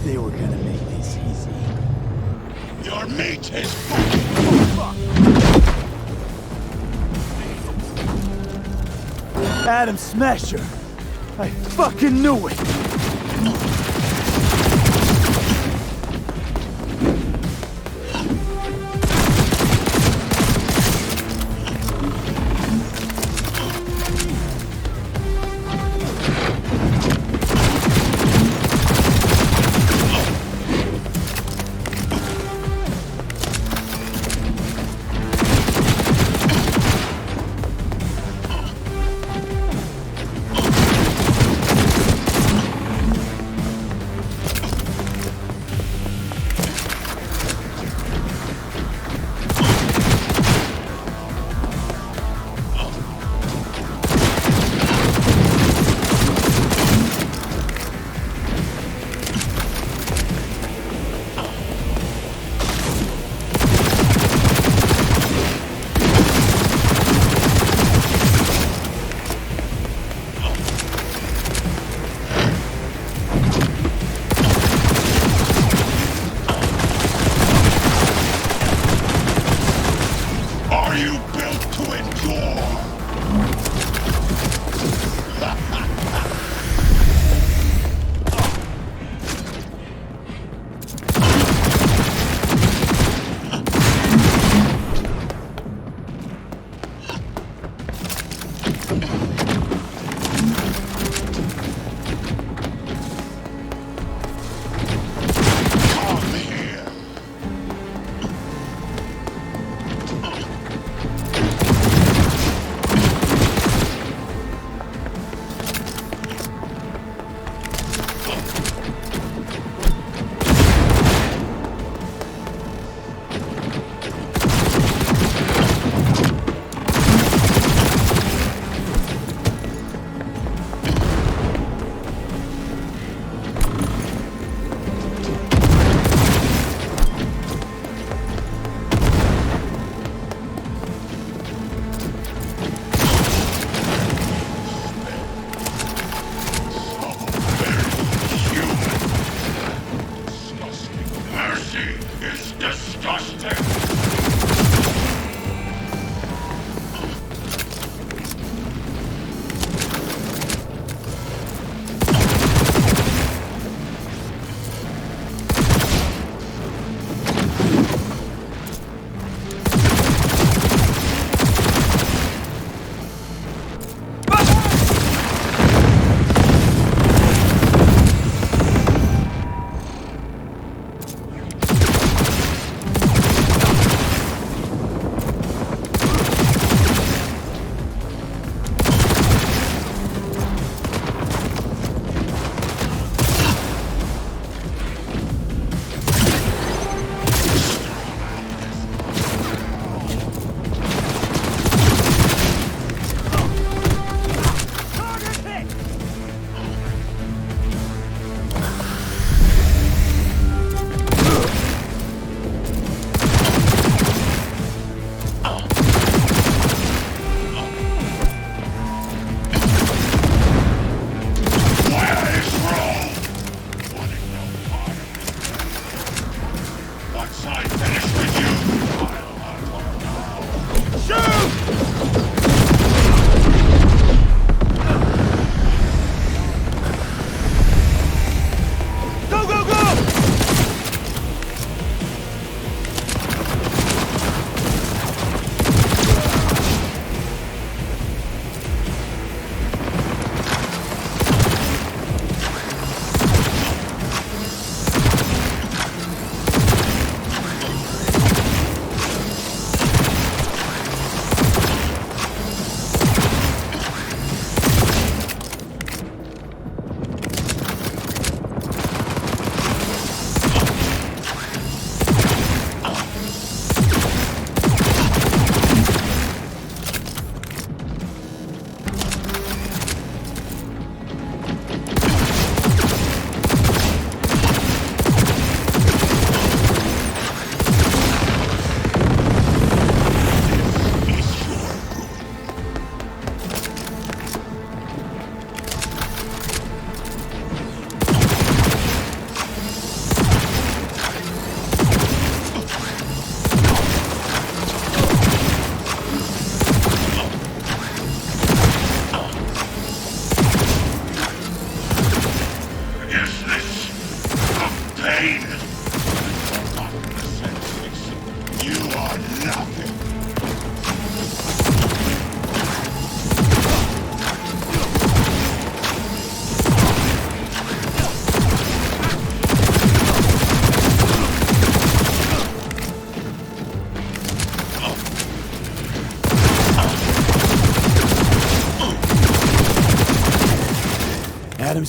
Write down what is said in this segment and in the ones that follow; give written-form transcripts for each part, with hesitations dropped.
they were gonna make this easy. Your meat is Adam Smasher! I fucking knew it!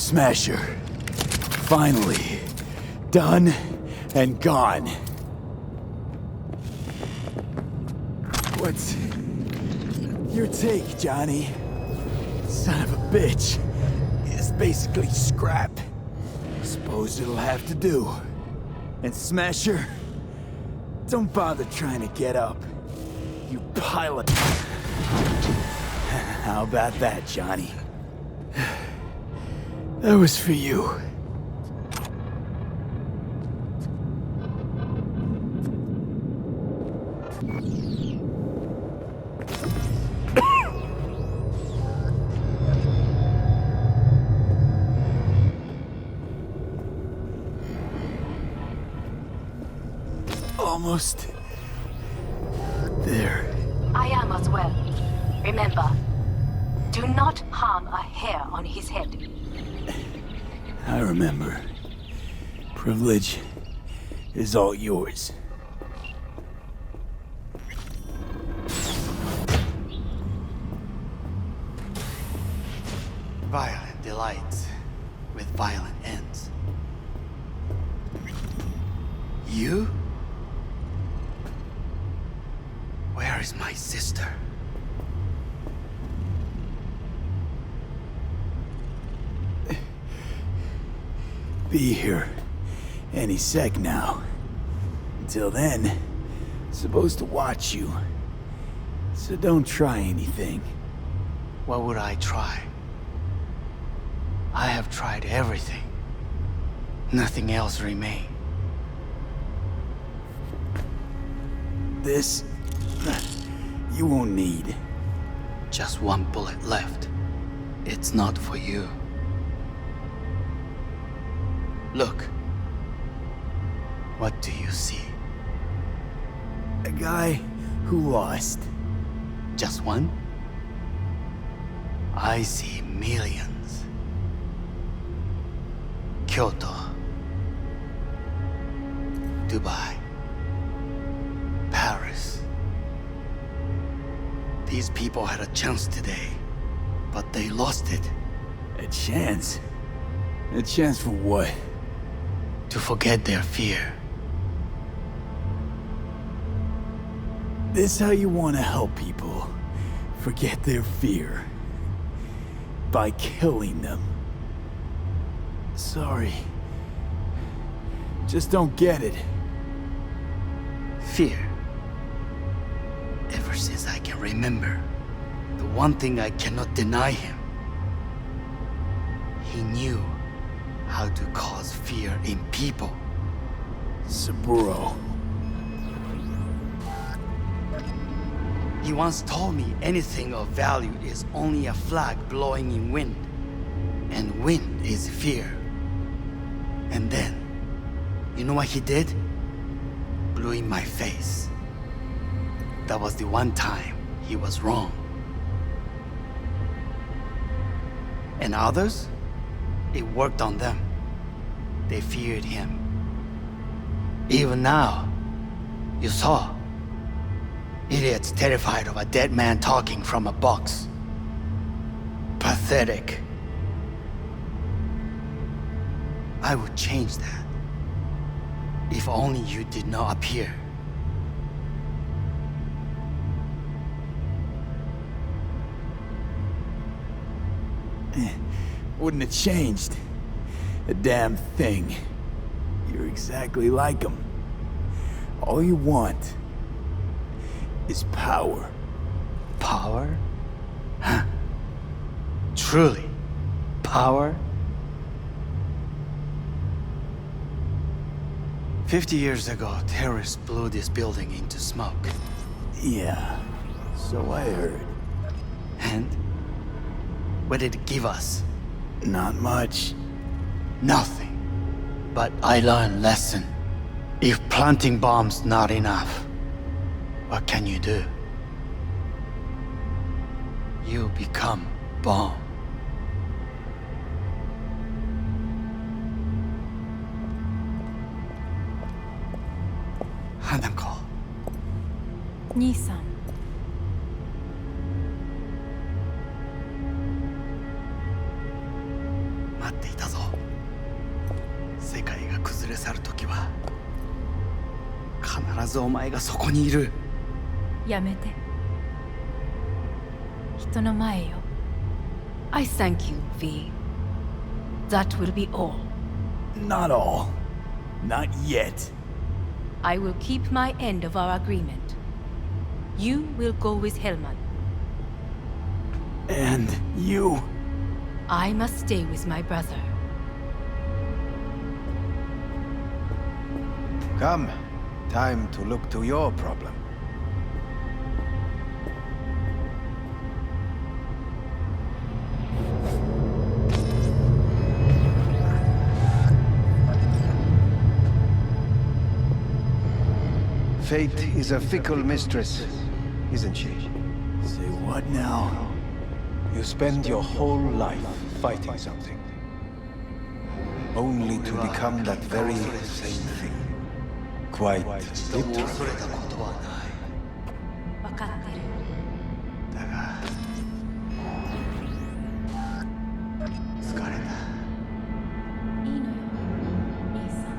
Smasher. Finally. Done and gone. What's your take, Johnny? Son of a bitch. It's basically scrap. Suppose it'll have to do. And Smasher, don't bother trying to get up. You pilot. How about that, Johnny? That was for you. Almost there. I am as well. Remember, do not harm a hair on his head. I remember. Privilege is all yours. Violent delights with violent ends. You? Where is my sister? Be here any sec now. Until then, supposed to watch you. So don't try anything. What would I try? I have tried everything. Nothing else remains. This, you won't need. Just one bullet left. It's not for you. Look. What do you see? A guy who lost. Just one? I see millions. Kyoto. Dubai. Paris. These people had a chance today, but they lost it. A chance? A chance for what? To forget their fear. This how you want to help people forget their fear? By killing them. Sorry. Just don't get it. Fear. Ever since I can remember, the one thing I cannot deny him. He knew how to cause fear in people. Saburo. He once told me anything of value is only a flag blowing in wind. And wind is fear. And then, you know what he did? Blew in my face. That was the one time he was wrong. And others? It worked on them. They feared him. Even now, you saw. Idiots terrified of a dead man talking from a box. Pathetic. I would change that. If only you did not appear. Wouldn't have changed a damn thing. You're exactly like him. All you want is power. Power? Huh. Truly, power? 50 years ago, terrorists blew this building into smoke. Yeah, so I heard. And what did it give us? Not much. Nothing. But I learned lesson. If planting bombs not enough, what can you do? You become bomb. Hanako. 兄さん。待っていた。必ずお前がそこにいる。やめて。人の前よ。I thank you, V. That will be all. Not all. Not yet. I will keep my end of our agreement. You will go with Hellman. And you? I must stay with my brother. Come. Time to look to your problem. Fate is a fickle mistress, isn't she? Say what now? You spend your whole life fighting something, only to become that very same thing. Quite literally. 恐れたことはない。分かってる。だが疲れた。いいのよ、兄さん。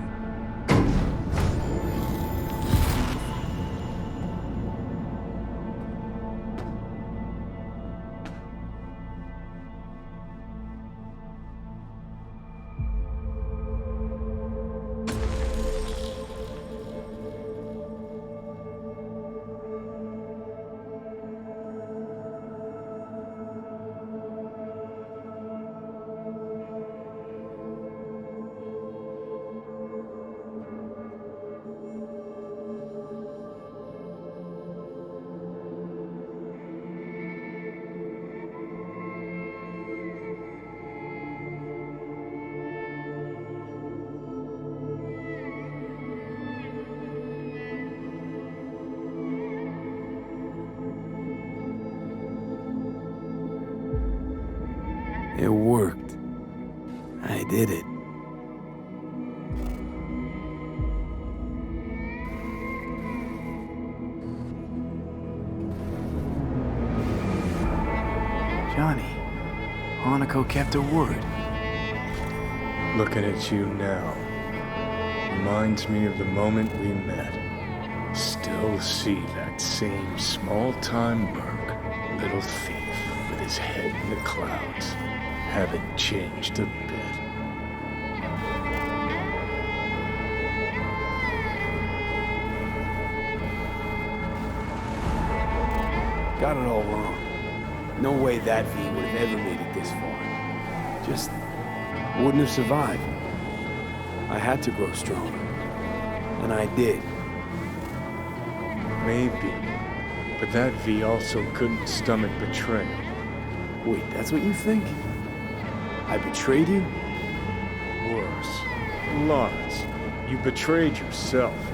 It worked. I did it. Johnny, Hanako kept her word. Looking at you now reminds me of the moment we met. Still see that same small-time merc, little thief with his head in the clouds. Haven't changed a bit. Got it all wrong. No way that V would have ever made it this far. Just wouldn't have survived. I had to grow stronger. And I did. Maybe. But that V also couldn't stomach betrayal. Wait, that's what you think? I betrayed you? Worse. Lawrence, you betrayed yourself. What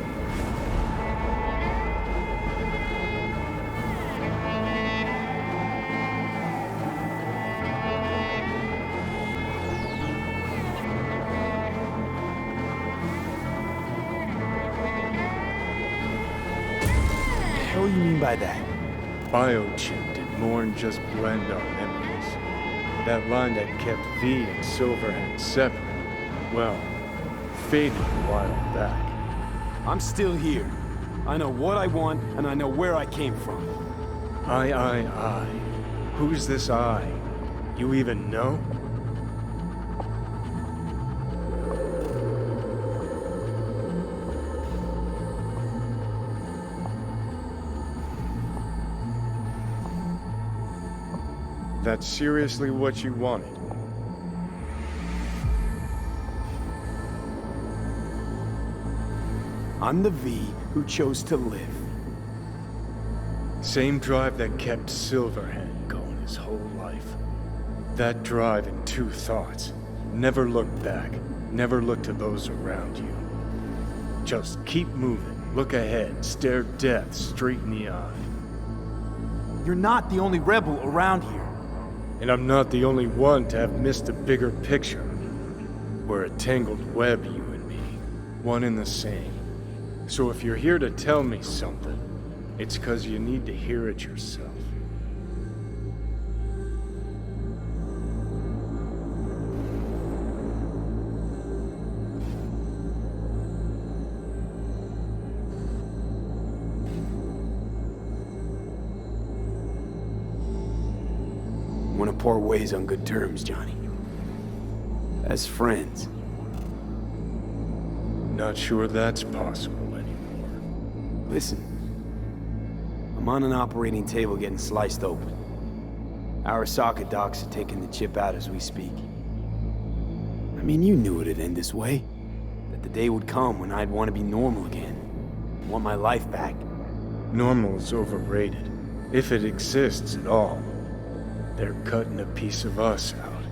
the hell you mean by that? Biochip did more than just blend our memories. That line that kept V and Silverhand separate, well, faded a while back. I'm still here. I know what I want, and I know where I came from. I. Who's this I? You even know? That's seriously what you wanted? I'm the V who chose to live. Same drive that kept Silverhand going his whole life. That drive and two thoughts. Never look back. Never look to those around you. Just keep moving. Look ahead. Stare death straight in the eye. You're not the only rebel around here. And I'm not the only one to have missed a bigger picture. We're a tangled web, you and me. One and the same. So if you're here to tell me something, it's 'cause you need to hear it yourself. part ways on good terms, Johnny. As friends. Not sure that's possible anymore. Listen. I'm on an operating table getting sliced open. Arasaka docs are taking the chip out as we speak. I mean, you knew it'd end this way. That the day would come when I'd want to be normal again. Want my life back. Normal is overrated. If it exists at all. They're cutting a piece of us out,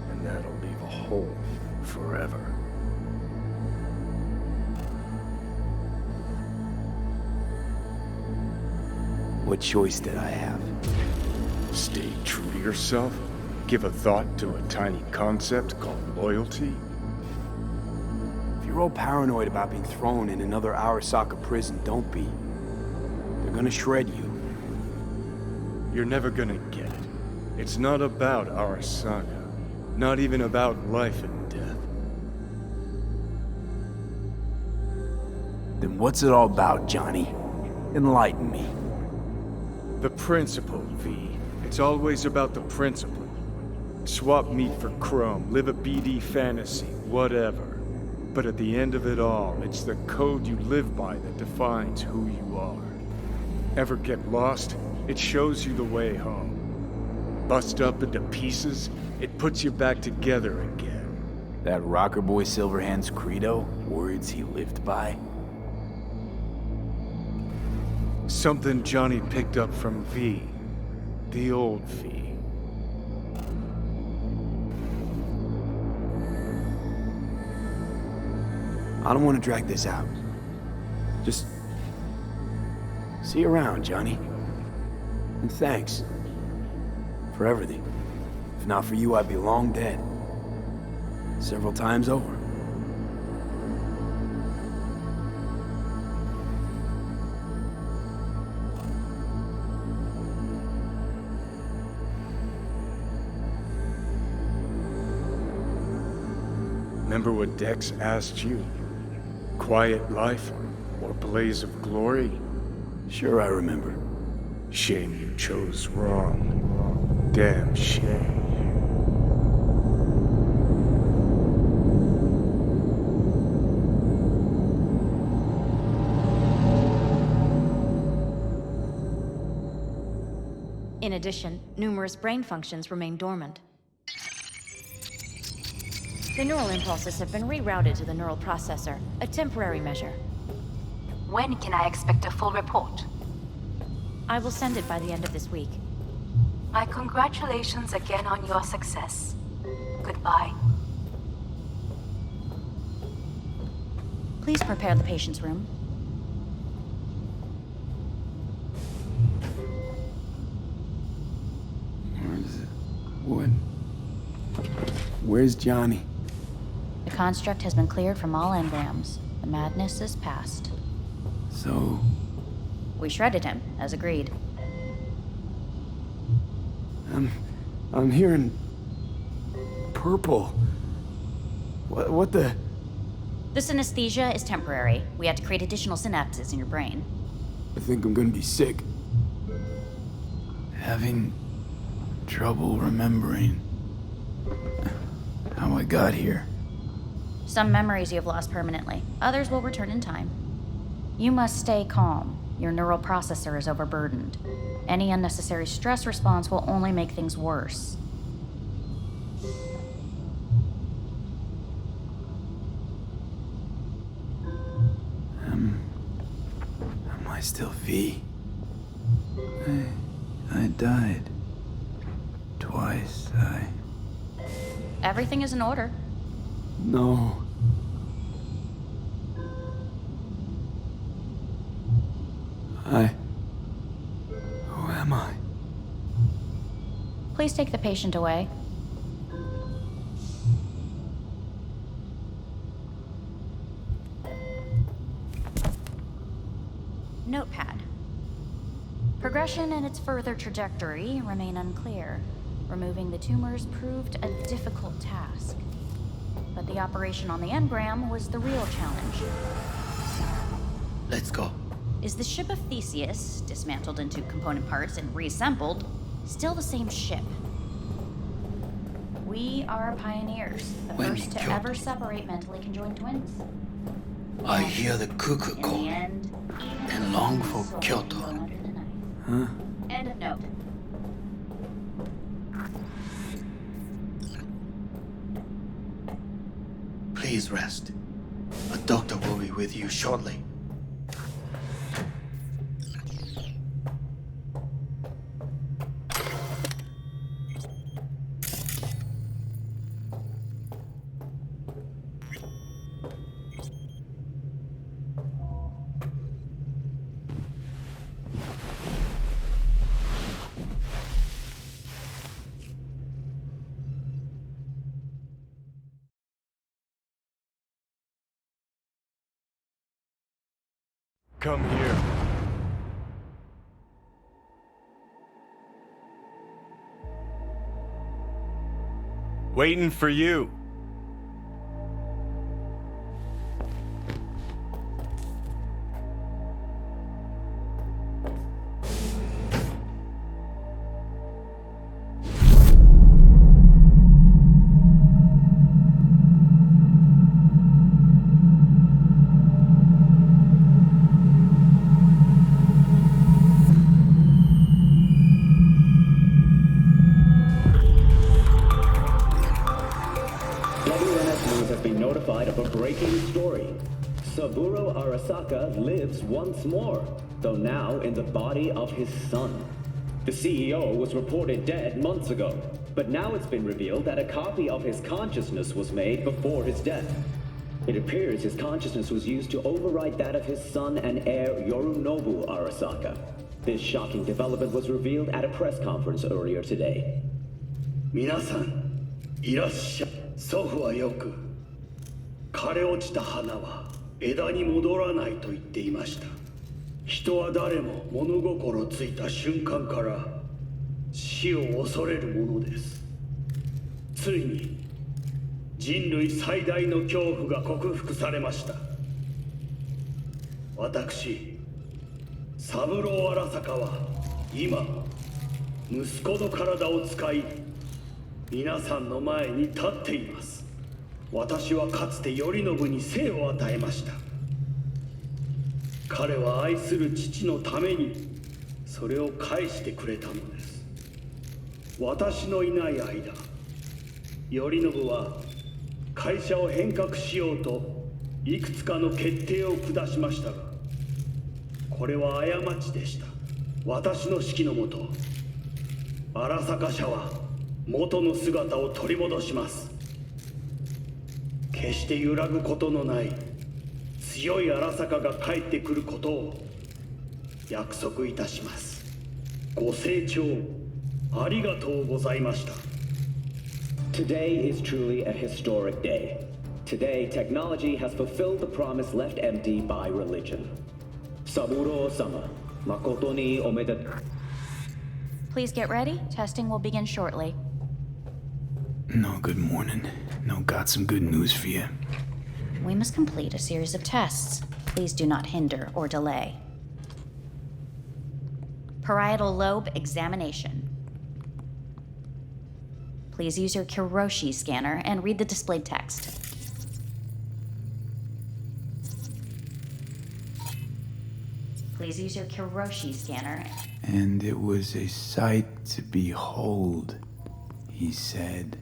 and that'll leave a hole forever. What choice did I have? Stay true to yourself? Give a thought to a tiny concept called loyalty? If you're all paranoid about being thrown in another Arasaka prison, don't be. They're gonna shred you. You're never gonna get it. It's not about Arasaka. Not even about life and death. Then what's it all about, Johnny? Enlighten me. The principle, V. It's always about the principle. Swap meat for chrome, live a BD fantasy, whatever. But at the end of it all, it's the code you live by that defines who you are. Ever get lost? It shows you the way home. Bust up into pieces, it puts you back together again. That rocker boy Silverhand's credo? Words he lived by? Something Johnny picked up from V. The old V. I don't want to drag this out. Just... see you around, Johnny. And thanks. For everything. If not for you, I'd be long dead. Several times over. Remember what Dex asked you? Quiet life or blaze of glory? Sure, I remember. Shame you chose wrong. Damn shame. In addition, numerous brain functions remain dormant. The neural impulses have been rerouted to the neural processor, a temporary measure. When can I expect a full report? I will send it by the end of this week. My congratulations again on your success. Goodbye. Please prepare the patient's room. Where's Johnny? The construct has been cleared from all engrams. The madness is past. So... We shredded him, as agreed. I'm hearing... purple. What the... The synesthesia is temporary. We had to create additional synapses in your brain. I think I'm gonna be sick. Having trouble remembering how I got here. Some memories you have lost permanently. Others will return in time. You must stay calm. Your neural processor is overburdened. Any unnecessary stress response will only make things worse. Am I still V? I died. Twice, Everything is in order. No. Who am I? Please take the patient away. Notepad. Progression and its further trajectory remain unclear. Removing the tumors proved a difficult task. But the operation on the engram was the real challenge. Let's go. Is the ship of Theseus, dismantled into component parts and reassembled, still the same ship? We are pioneers, the When first to Kyoto. ever separate mentally conjoined twins. I hear the cuckoo In call the me end, even and long the for soul Kyoto. won under the knife. Huh? End of note. Please rest. A doctor will be with you shortly. Come here. Waiting for you. WNS News has been notified of a breaking story. Saburo Arasaka lives once more, though now in the body of his son. The CEO was reported dead months ago, but now it's been revealed that a copy of his consciousness was made before his death. It appears his consciousness was used to override that of his son and heir Yorinobu Arasaka. This shocking development was revealed at a press conference earlier today. 皆さん、いらっしゃい。祖父はよく、枯れ落ちた花は枝に戻らないと言っていました。人は誰も物心ついた瞬間から死を恐れるものです。ついに人類最大の恐怖が克服されました。私、三郎荒坂は今、息子の体を使い、皆さんの前に立っています。私はかつて頼信に生を与えました。彼は愛する父のためにそれを返してくれたのです。私のいない間、頼信は会社を変革しようといくつかの決定を下しましたが、これは過ちでした。私の指揮のもと、荒坂社は元の姿を取り戻します。決して揺らぐことのない強い荒坂が帰ってくることを約束いたします。ご清聴ありがとうございました。 Today is truly a historic day. Today, technology has fulfilled the promise left empty by religion. Saburo-sama, makoto ni omedetou. Please get ready. Testing will begin shortly. No, good morning. No, got some good news for you. We must complete a series of tests. Please do not hinder or delay. Parietal lobe examination. Please use your Kiroshi scanner and read the displayed text. Please use your Kiroshi scanner. And it was a sight to behold, he said,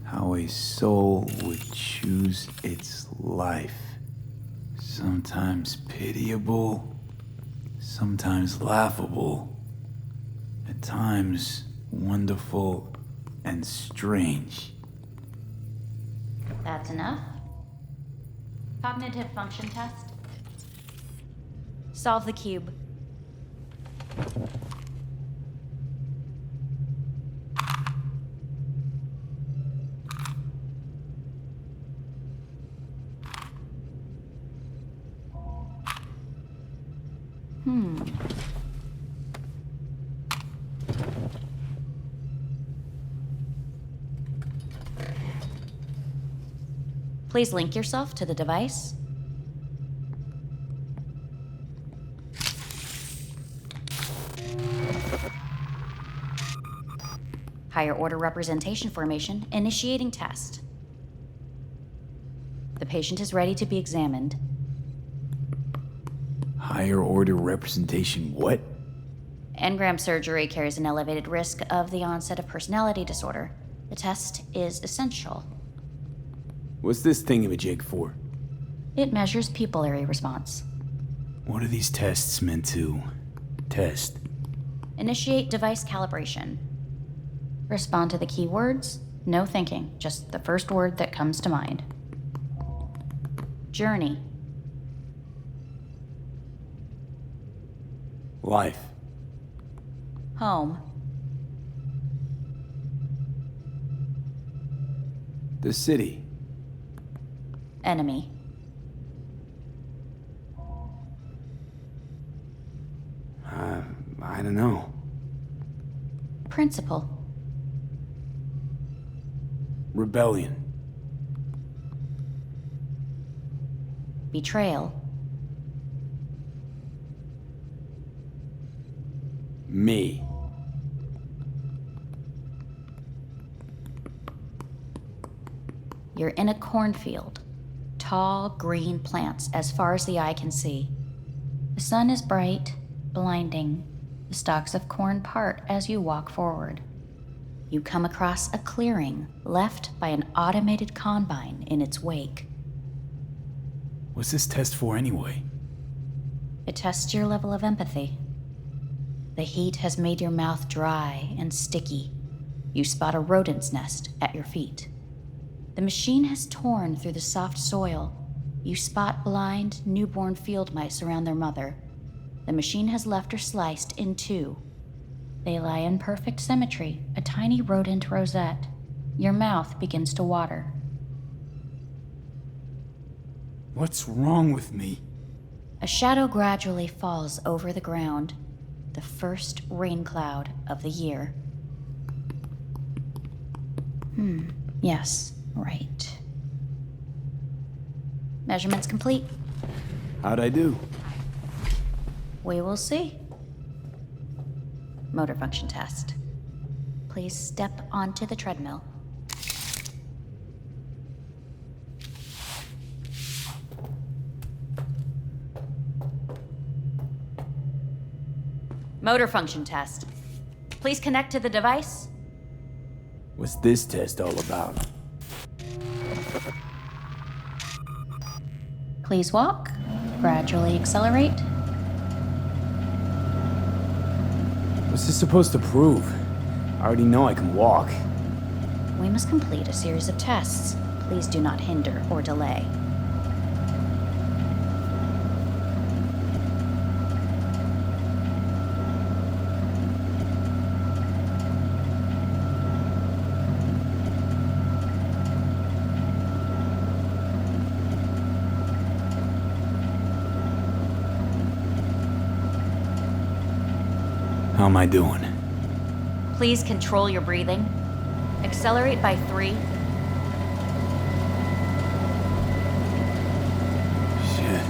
how a soul would choose its life. Sometimes pitiable, sometimes laughable, at times wonderful and strange. That's enough. Cognitive function test. Solve the cube. Please link yourself to the device. Higher order representation formation, initiating test. The patient is ready to be examined. Higher order representation what? Engram surgery carries an elevated risk of the onset of personality disorder. The test is essential. What's this thingamajig for? It measures pupillary response. What are these tests meant to test? Initiate device calibration. Respond to the keywords. No thinking, just the first word that comes to mind. Journey. Life. Home. The city. Enemy. I don't know. Principle. Rebellion. Betrayal. Me. You're in a cornfield. Tall, green plants as far as the eye can see. The sun is bright, blinding. The stalks of corn part as you walk forward. You come across a clearing left by an automated combine in its wake. What's this test for anyway? It tests your level of empathy. The heat has made your mouth dry and sticky. You spot a rodent's nest at your feet. The machine has torn through the soft soil. You spot blind, newborn field mice around their mother. The machine has left her sliced in two. They lie in perfect symmetry, a tiny rodent rosette. Your mouth begins to water. What's wrong with me? A shadow gradually falls over the ground. The first rain cloud of the year. Yes, right. Measurements complete. How'd I do? We will see. Motor function test. Please step onto the treadmill. Motor function test. Please connect to the device. What's this test all about? Please walk. Gradually accelerate. What's this supposed to prove? I already know I can walk. We must complete a series of tests. Please do not hinder or delay. How am I doing? Please control your breathing. Accelerate by 3. Shit.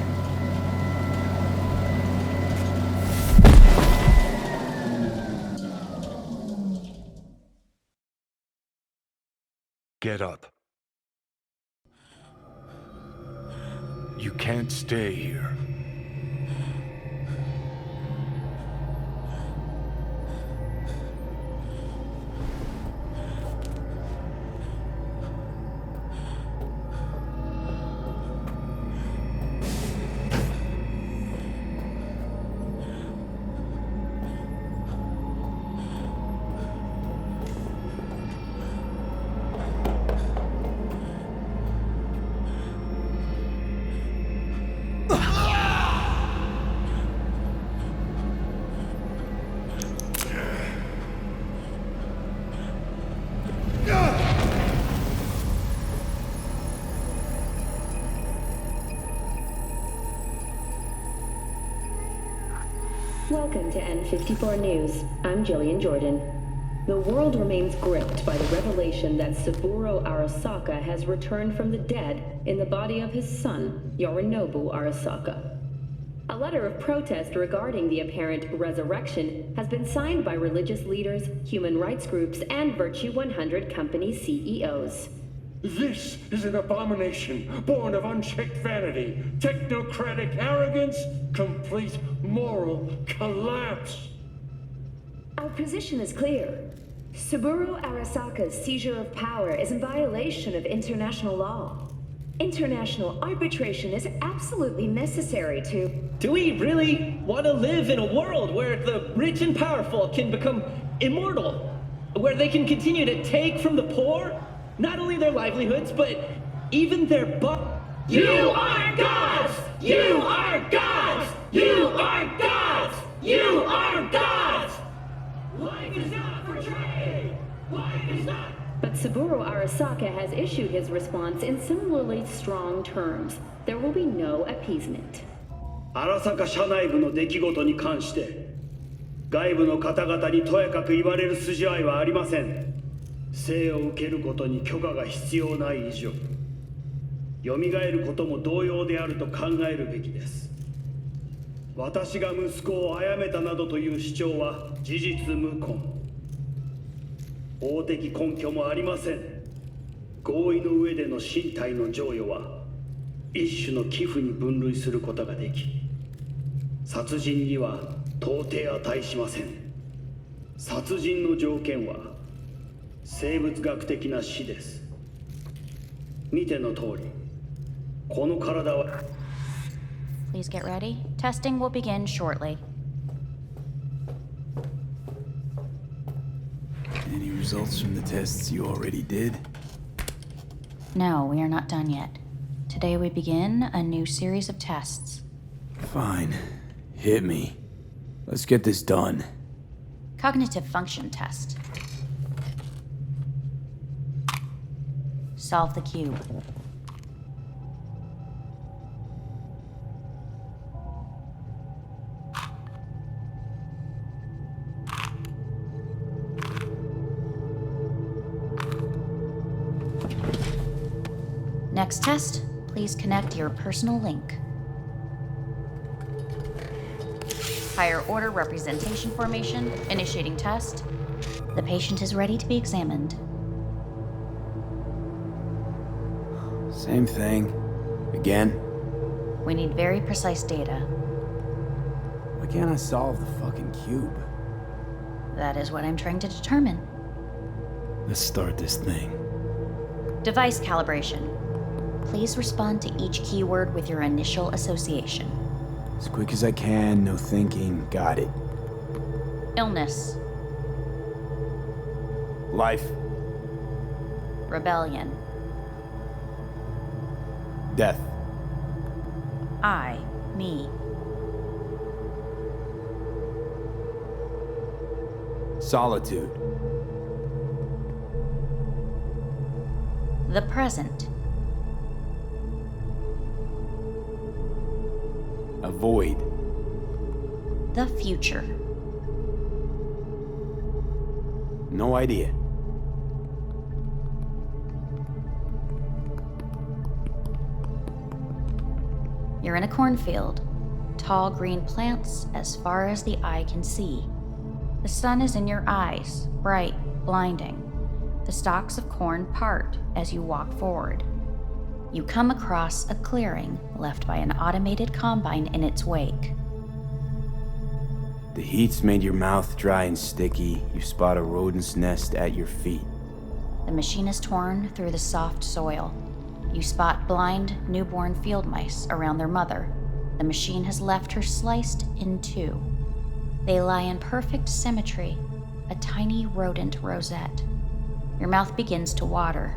Get up. You can't stay here. Welcome to N54 News. I'm Jillian Jordan. The world remains gripped by the revelation that Saburo Arasaka has returned from the dead in the body of his son, Yorinobu Arasaka. A letter of protest regarding the apparent resurrection has been signed by religious leaders, human rights groups, and Virtue 100 company CEOs. This is an abomination born of unchecked vanity, technocratic arrogance, complete moral collapse. Our position is clear. Saburo Arasaka's seizure of power is in violation of international law. International arbitration is absolutely necessary to... Do we really want to live in a world where the rich and powerful can become immortal? Where they can continue to take from the poor? Not only their livelihoods, but even their You are gods! You are gods! You are gods! You are gods! Life is not for trade! Life is not... But Saburo Arasaka has issued his response in similarly strong terms. There will be no appeasement. 荒坂社内部の出来事に関して外部の方々にとやかく言われる筋合いはありません。生を受けることに許可が必要ない以上蘇ることも同様であると考えるべきです。私が息子を殺めたなどという主張は事実無根。法的根拠もありません。合意の上での身体の贈与は一種の寄付に分類することができ、殺人には到底値しません。殺人の条件は生物学的な死です。見ての通り、この体は Please get ready. Testing will begin shortly. Any results from the tests you already did? No, we are not done yet. Today we begin a new series of tests. Fine. Hit me. Let's get this done. Cognitive function test. Solve the cube. Next test, please connect your personal link. Higher order representation formation, initiating test. The patient is ready to be examined. Same thing. Again? We need very precise data. Why can't I solve the fucking cube? That is what I'm trying to determine. Let's start this thing. Device calibration. Please respond to each keyword with your initial association. As quick as I can, no thinking. Got it. Illness. Life. Rebellion. Death. I, me. Solitude. The present. Avoid. The future. No idea. You're in a cornfield. Tall green plants as far as the eye can see. The sun is in your eyes, bright, blinding. The stalks of corn part as you walk forward. You come across a clearing left by an automated combine in its wake. The heat's made your mouth dry and sticky. You spot a rodent's nest at your feet. The machine is torn through the soft soil. You spot blind, newborn field mice around their mother. The machine has left her sliced in two. They lie in perfect symmetry, a tiny rodent rosette. Your mouth begins to water.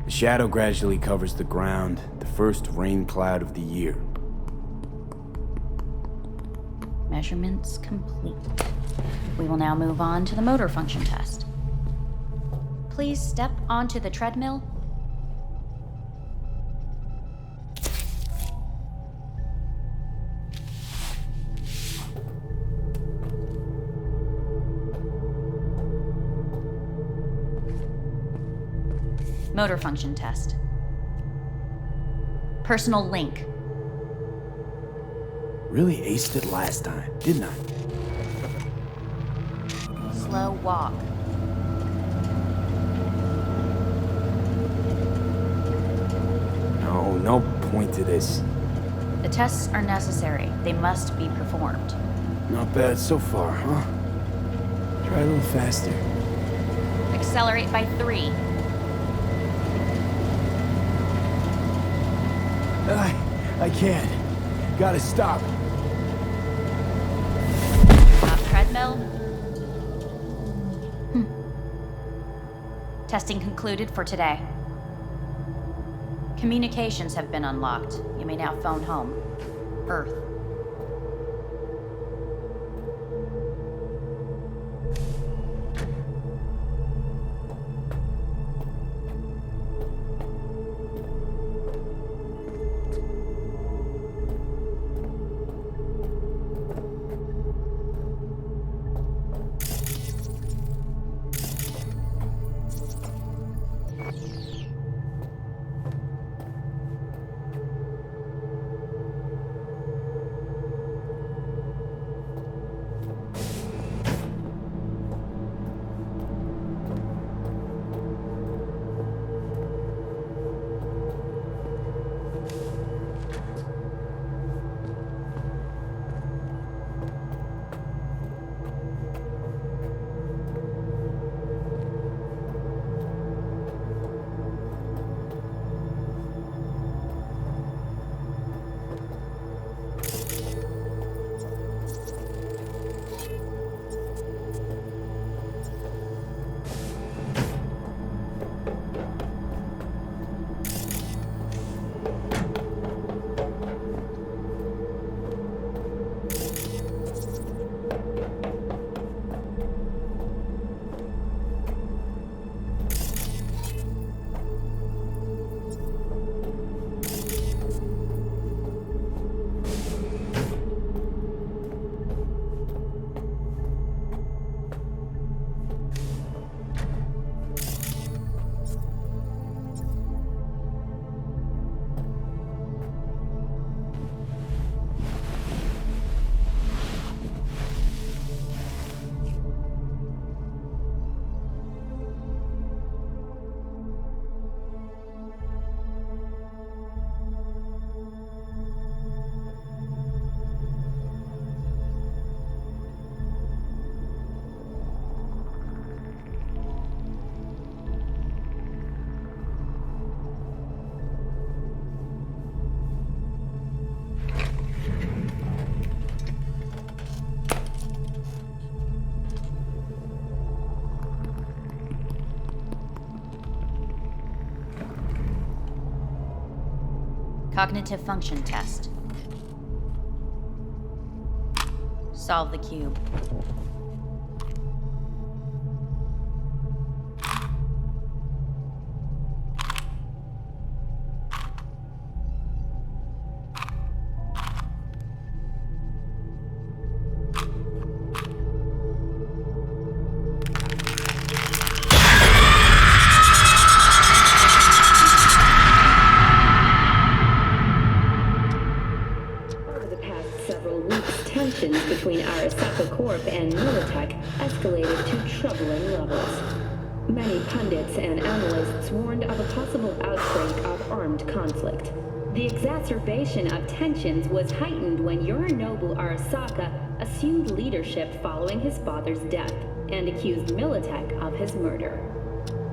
The shadow gradually covers the ground, the first rain cloud of the year. Measurements complete. We will now move on to the motor function test. Please step onto the treadmill. Motor function test. personal link. Really aced it last time, didn't I? Slow walk. No point to this. The tests are necessary. They must be performed. Not bad so far, huh? Try a little faster. Accelerate by 3. I can't. Gotta stop. Treadmill? Testing concluded for today. Communications have been unlocked. You may now phone home. Earth. Cognitive function test. Solve the cube. Between Arasaka Corp and Militech escalated to troubling levels. Many pundits and analysts warned of a possible outbreak of armed conflict. The exacerbation of tensions was heightened when Yorinobu Arasaka assumed leadership following his father's death and accused Militech of his murder.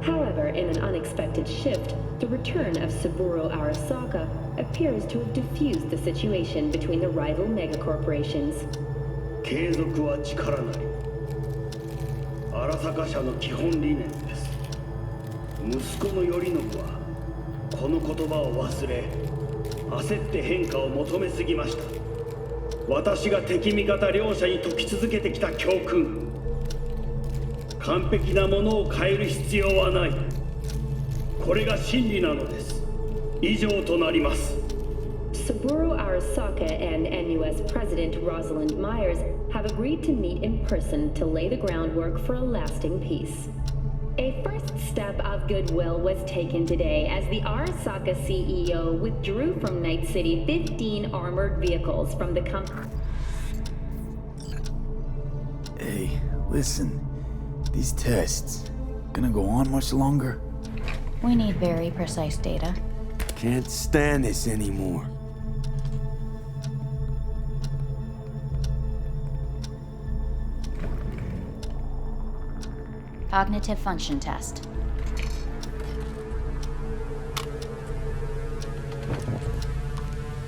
However, in an unexpected shift, the return of Saburo Arasaka appears to have diffused the situation between the rival megacorporations. 継続は力なり。荒坂社の基本理念です。息子の頼信はこの言葉を忘れ、焦って変化を求めすぎました。私が敵味方両者に説き続けてきた教訓。完璧なものを変える必要はない。これが真理なのです。以上となります。Saburo Arasaka and NUS President Rosalind Myers have agreed to meet in person to lay the groundwork for a lasting peace. A first step of goodwill was taken today as the Arasaka CEO withdrew from Night City 15 armored vehicles from the company. Hey, listen. These tests, gonna go on much longer? We need very precise data. Can't stand this anymore. Cognitive function test.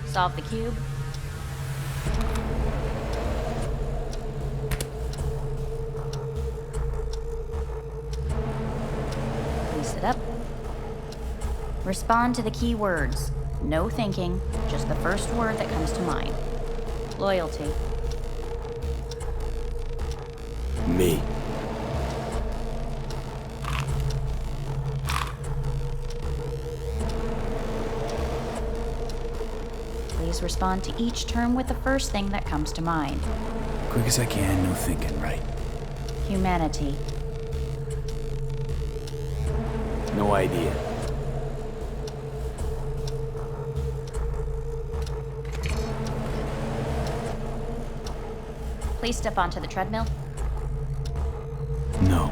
Solve the cube. Please sit up. Respond to the key words. No thinking, just the first word that comes to mind. Loyalty. Me. Please respond to each term with the first thing that comes to mind. Quick as I can, no thinking, right? Humanity. No idea. Please step onto the treadmill. No.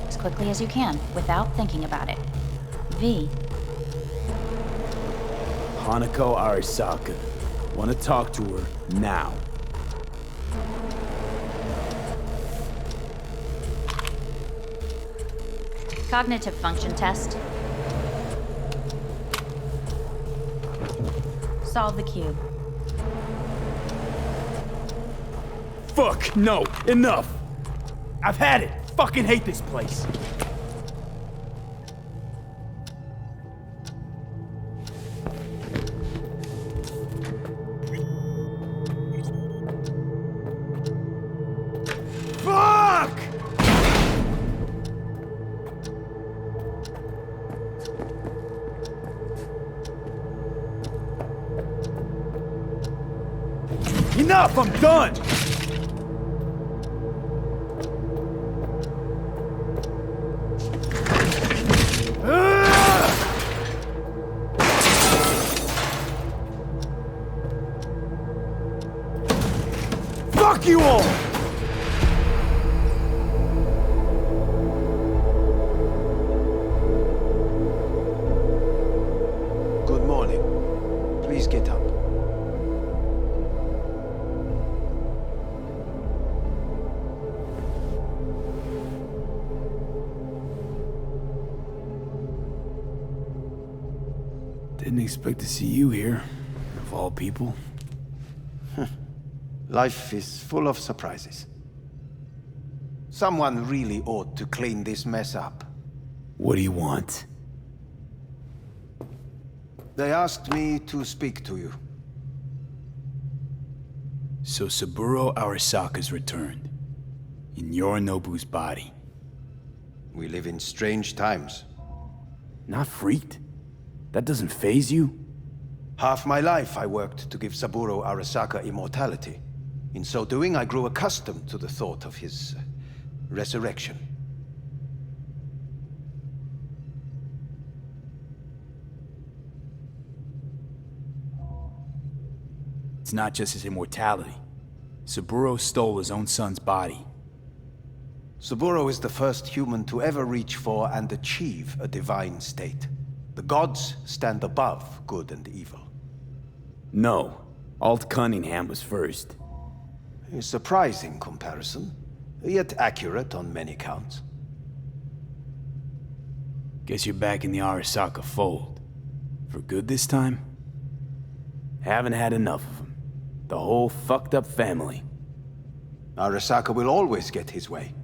As quickly as you can, without thinking about it. V. Hanako Arasaka. Want to talk to her now. Cognitive function test. Solve the cube. Fuck, no, enough! I've had it! Fucking hate this place! Fuck! Enough! I'm done! Fuck you all! Good morning. Please get up. Didn't expect to see you here, of all people. Life is full of surprises. Someone really ought to clean this mess up. What do you want? They asked me to speak to you. So Saburo Arasaka's returned. In Yorinobu's body. We live in strange times. Not freaked? That doesn't faze you? Half my life I worked to give Saburo Arasaka immortality. In so doing, I grew accustomed to the thought of his resurrection. It's not just his immortality. Saburo stole his own son's body. Saburo is the first human to ever reach for and achieve a divine state. The gods stand above good and evil. No. Alt Cunningham was first. A surprising comparison, yet accurate on many counts. Guess you're back in the Arasaka fold. For good this time? Haven't had enough of them. The whole fucked up family. Arasaka will always get his way.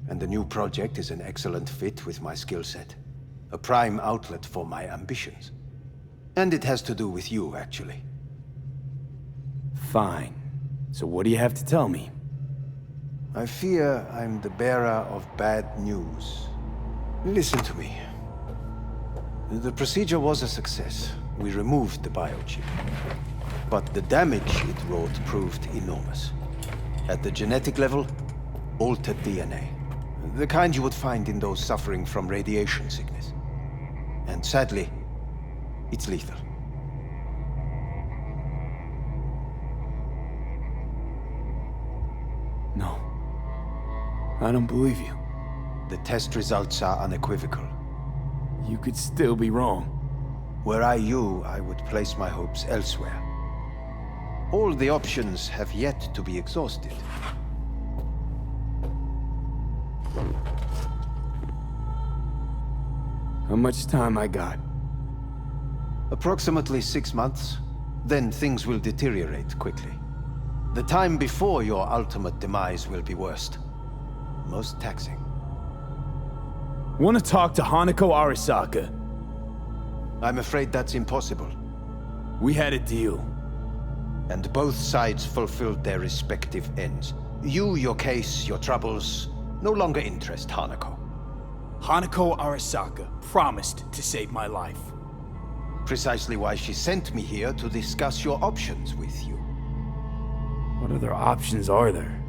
And the new project is an excellent fit with my skill set. A prime outlet for my ambitions. And it has to do with you, actually. Fine. So what do you have to tell me? I fear I'm the bearer of bad news. Listen to me. The procedure was a success. We removed the biochip. But the damage it wrought proved enormous. At the genetic level, altered DNA. The kind you would find in those suffering from radiation sickness. And sadly, it's lethal. No. I don't believe you. The test results are unequivocal. You could still be wrong. Were I you, I would place my hopes elsewhere. All the options have yet to be exhausted. How much time I got? Approximately 6 months. Then things will deteriorate quickly. The time before your ultimate demise will be worst. Most taxing. Want to talk to Hanako Arasaka? I'm afraid that's impossible. We had a deal. And both sides fulfilled their respective ends. You, your case, your troubles, no longer interest Hanako. Hanako Arasaka promised to save my life. Precisely why she sent me here to discuss your options with you. What other options are there?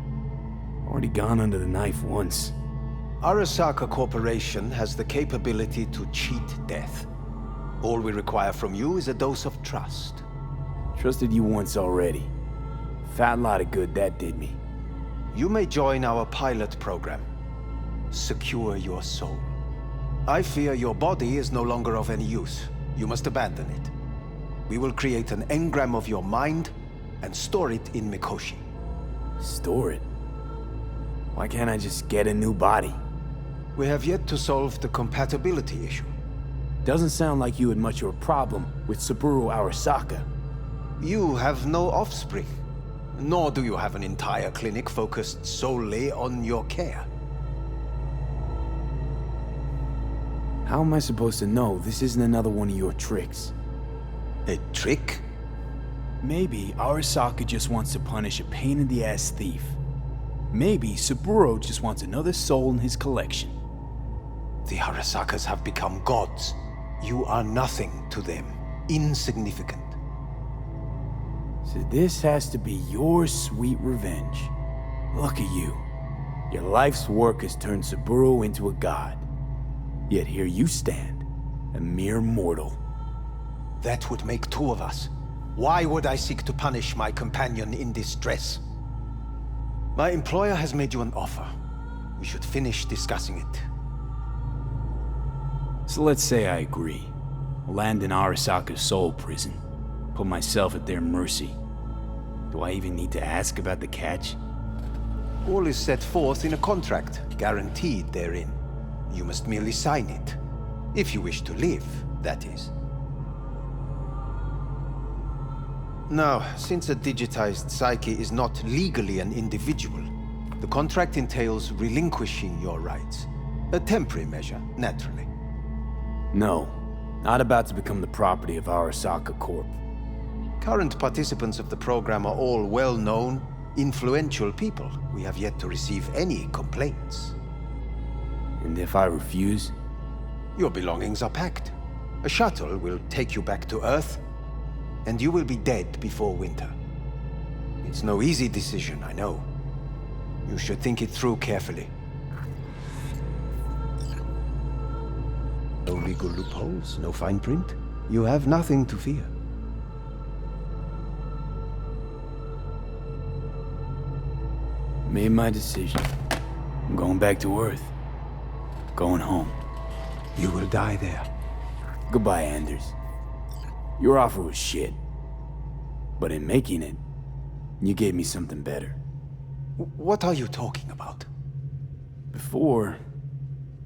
Already gone under the knife once. Arasaka Corporation has the capability to cheat death. All we require from you is a dose of trust. Trusted you once already. Fat lot of good that did me. You may join our pilot program. Secure your soul. I fear your body is no longer of any use. You must abandon it. We will create an engram of your mind and store it in Mikoshi. Store it? Why can't I just get a new body? We have yet to solve the compatibility issue. Doesn't sound like you had much of a problem with Saburo Arasaka. You have no offspring, nor do you have an entire clinic focused solely on your care. How am I supposed to know this isn't another one of your tricks? A trick? Maybe Arasaka just wants to punish a pain-in-the-ass thief. Maybe Saburo just wants another soul in his collection. The Arasakas have become gods. You are nothing to them. Insignificant. So this has to be your sweet revenge. Look at you. Your life's work has turned Saburo into a god. Yet here you stand, a mere mortal. That would make two of us. Why would I seek to punish my companion in distress? My employer has made you an offer. We should finish discussing it. So let's say I agree. Land in Arasaka's soul prison. Put myself at their mercy. Do I even need to ask about the catch? All is set forth in a contract, guaranteed therein. You must merely sign it. If you wish to live, that is. Now, since a digitized psyche is not legally an individual, the contract entails relinquishing your rights. A temporary measure, naturally. No, not about to become the property of Arasaka Corp. Current participants of the program are all well-known, influential people. We have yet to receive any complaints. And if I refuse? Your belongings are packed. A shuttle will take you back to Earth, and you will be dead before winter. It's no easy decision, I know. You should think it through carefully. No legal loopholes, no fine print. You have nothing to fear. Made my decision. I'm going back to Earth. Going home. You will die there. Goodbye, Anders. Your offer was shit. But in making it, you gave me something better. What are you talking about? Before,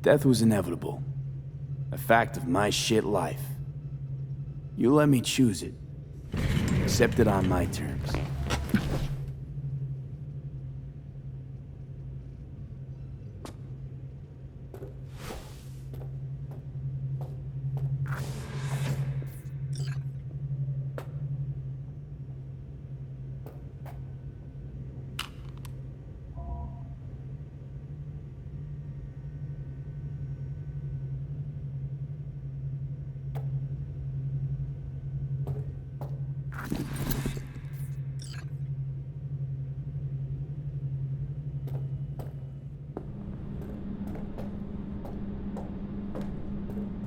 death was inevitable. A fact of my shit life. You let me choose it. Accept it on my terms.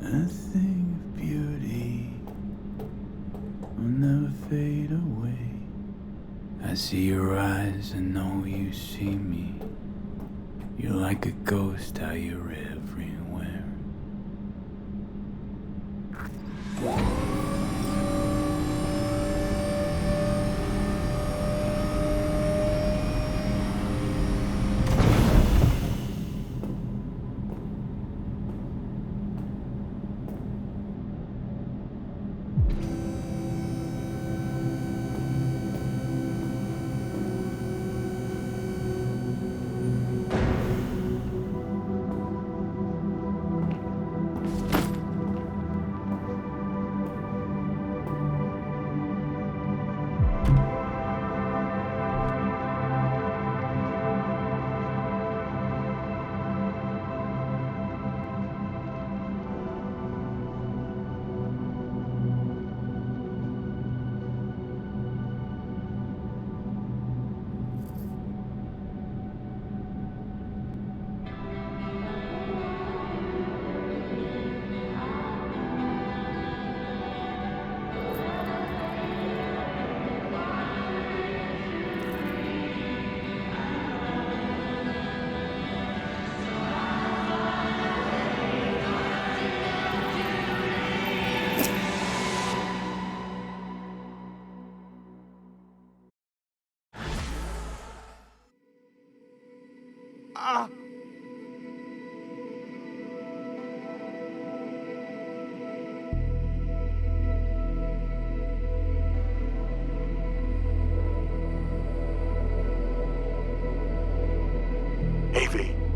Nothing of beauty will never fade away. I see your eyes and know you see me. You're like a ghost, how you're everywhere.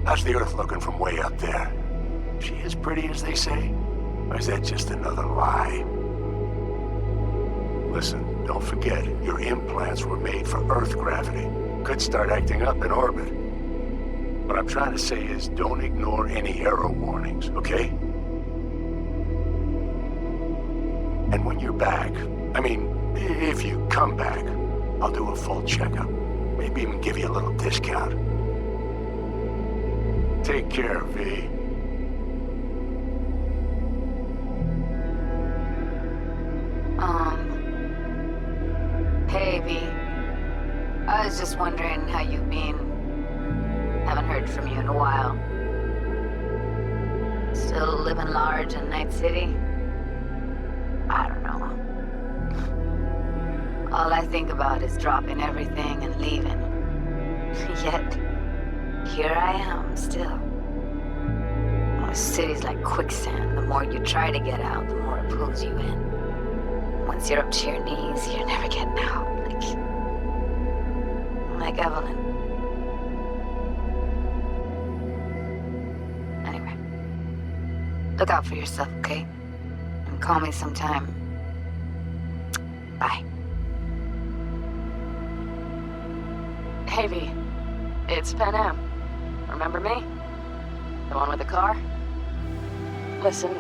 How's the Earth looking from way up there? She as pretty as they say? Or is that just another lie? Listen, don't forget, your implants were made for Earth gravity. Could start acting up in orbit. What I'm trying to say is, don't ignore any error warnings, okay? And when you're back, I mean, if you come back, I'll do a full checkup. Maybe even give you a little discount. Take care, V. Hey, V. I was just wondering how you've been. Haven't heard from you in a while. Still living large in Night City? I don't know. All I think about is dropping everything and leaving. Yet, here I am, still. Oh, city's like quicksand. The more you try to get out, the more it pulls you in. Once you're up to your knees, you're never getting out. Like Evelyn. Anyway. Look out for yourself, okay? And call me sometime. Bye. Hey, V. It's Pan Am. Remember me? The one with the car? Listen,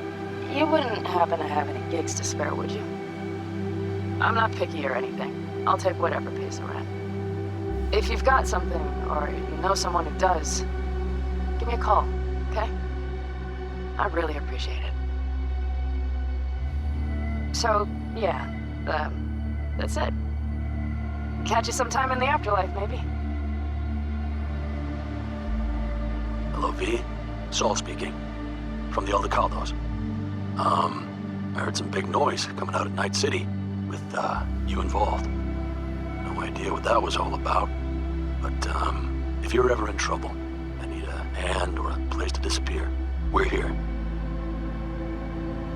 you wouldn't happen to have any gigs to spare, would you? I'm not picky or anything. I'll take whatever pays the rent. If you've got something, or you know someone who does, give me a call, okay? I'd really appreciate it. So, yeah, that's it. Catch you sometime in the afterlife, maybe. Hello, V. Saul speaking. From the Aldecaldos. I heard some big noise coming out of Night City with, you involved. No idea what that was all about. But, if you're ever in trouble and need a hand or a place to disappear, we're here.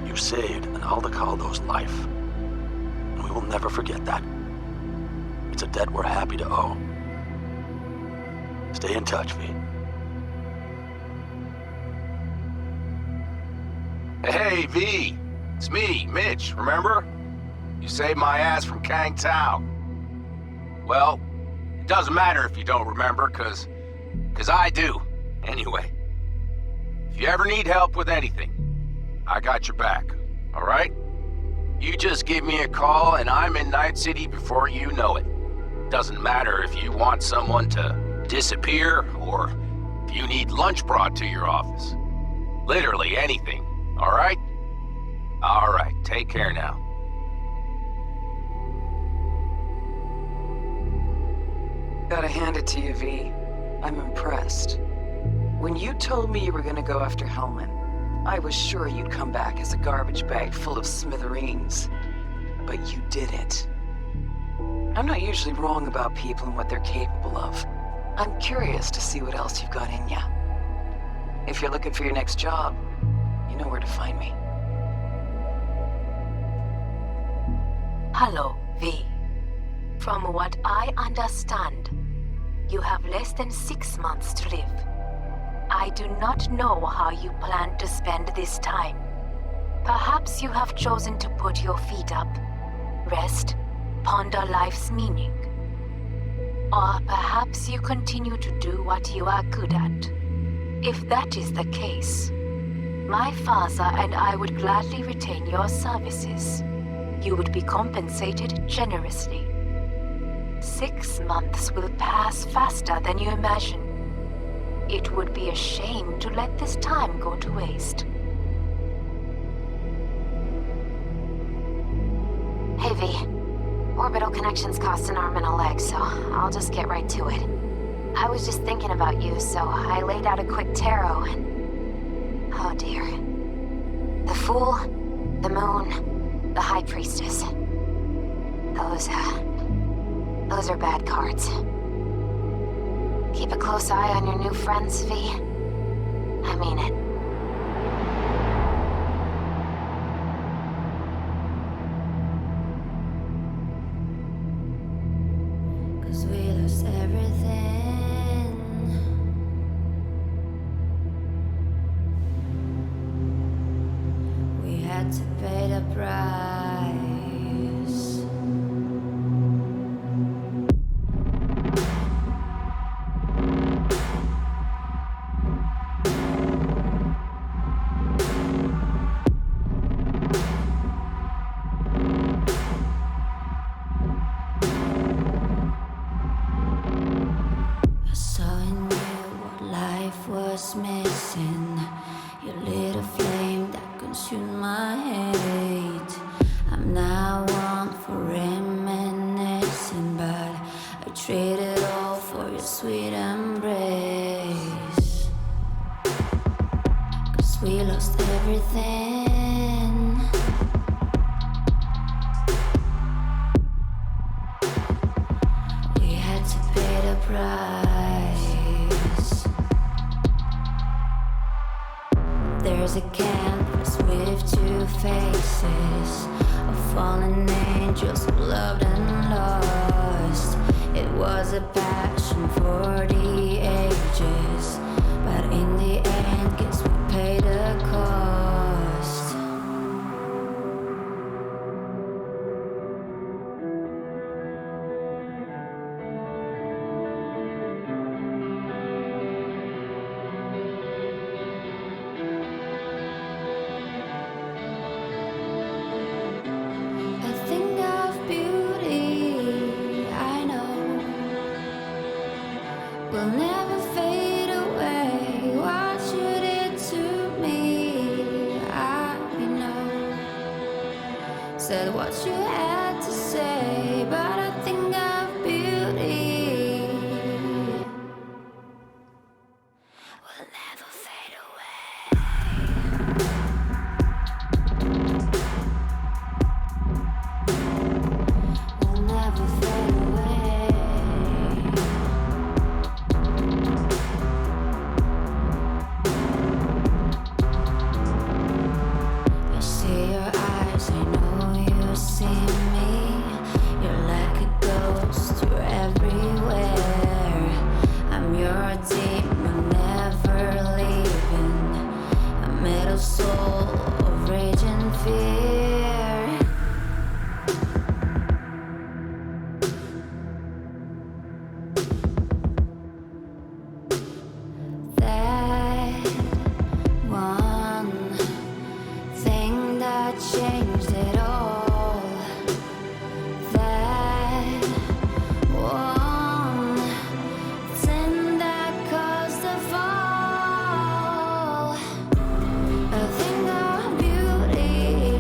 You saved an Aldecaldo's life. And we will never forget that. It's a debt we're happy to owe. Stay in touch, V. Hey, V. It's me, Mitch, remember? You saved my ass from Kang Tao. Well, it doesn't matter if you don't remember, cause I do. Anyway, if you ever need help with anything, I got your back, all right? You just give me a call and I'm in Night City before you know it. Doesn't matter if you want someone to disappear or if you need lunch brought to your office. Literally anything, all right? All right, take care now. Gotta hand it to you, V. I'm impressed. When you told me you were gonna go after Hellman, I was sure you'd come back as a garbage bag full of smithereens. But you did it. I'm not usually wrong about people and what they're capable of. I'm curious to see what else you've got in ya. If you're looking for your next job, you know where to find me. Hello, V. From what I understand, you have less than 6 months to live. I do not know how you plan to spend this time. Perhaps you have chosen to put your feet up, rest, ponder life's meaning. Or perhaps you continue to do what you are good at. If that is the case, my father and I would gladly retain your services. You would be compensated generously. 6 months will pass faster than you imagine. It would be a shame to let this time go to waste. Hey V, orbital connections cost an arm and a leg, so I'll just get right to it. I was just thinking about you, so I laid out a quick tarot and... oh dear. The Fool, the Moon, the High Priestess. Those are bad cards. Keep a close eye on your new friends, V. I mean it. Cause we lost everything. We had to pay the price. I saw in you what life was missing. You lit a flame that consumed my hate. I'm now one for reminiscing, but I traded all for your sweet embrace. Cause we lost everything. We had to pay the price. There's a canvas with 2 faces of fallen angels who loved and lost. It was a passion for the ages, but in the end, guess we paid the cost. A thing of beauty, I know, will never fade away. What you did to me, I know. Said what you had to say, but a thing of beauty will never fade away. Will never fade away. I see your eyes, I know you see me. You're like a ghost, you're everywhere. I'm your demon, never leaving. A metal soul of rage and fear. That one thing that changed it all. That one thing that caused the fall. A thing of beauty,